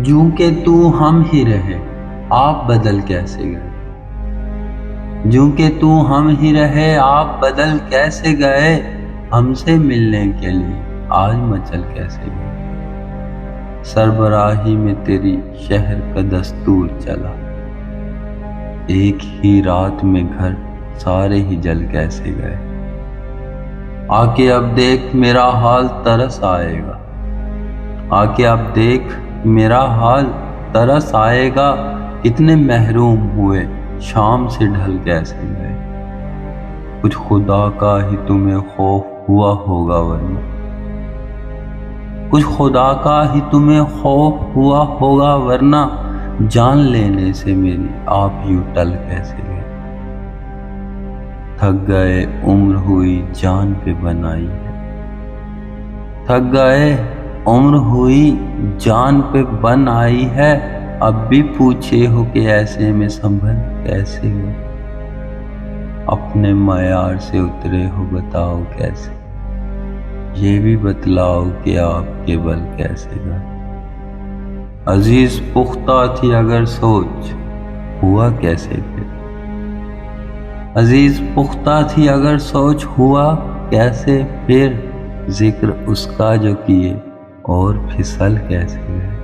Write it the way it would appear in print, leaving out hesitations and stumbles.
جوں کہ تو ہم ہی رہے آپ بدل کیسے گئے، جوں کہ تو ہم ہی رہے آپ بدل کیسے گئے، ہم سے ملنے کے لیے آج مچل کیسے گئے۔ سربراہی میں تیری شہر کا دستور چلا، ایک ہی رات میں گھر سارے ہی جل کیسے گئے۔ آ کے اب دیکھ میرا حال ترس آئے گا، آ کے اب دیکھ میرا حال ترس آئے گا، کتنے محروم ہوئے شام سے ڈھل کیسے گئے۔ کچھ خدا کا ہی تمہیں خوف ہوا ہوگا ورنہ، کچھ خدا کا ہی تمہیں خوف ہوا ہوگا ورنہ، جان لینے سے میری آپ یوں ٹل کیسے گئے۔ تھک گئے عمر ہوئی جان پہ بنائی ہے، تھک گئے عمر ہوئی جان پہ بن آئی ہے، اب بھی پوچھے ہو کہ ایسے میں سنبھل کیسے گئے۔ اپنے معیار سے اترے ہو بتاؤ کیسے، یہ بھی بتلاؤ کہ آپ کے بل کیسے گئے۔ عزیز پختہ تھی اگر سوچ ہوا کیسے پھر، عزیز پختہ تھی اگر سوچ ہوا کیسے پھر، ذکر اس کا جو کیے اور پھسل کیسے گئے۔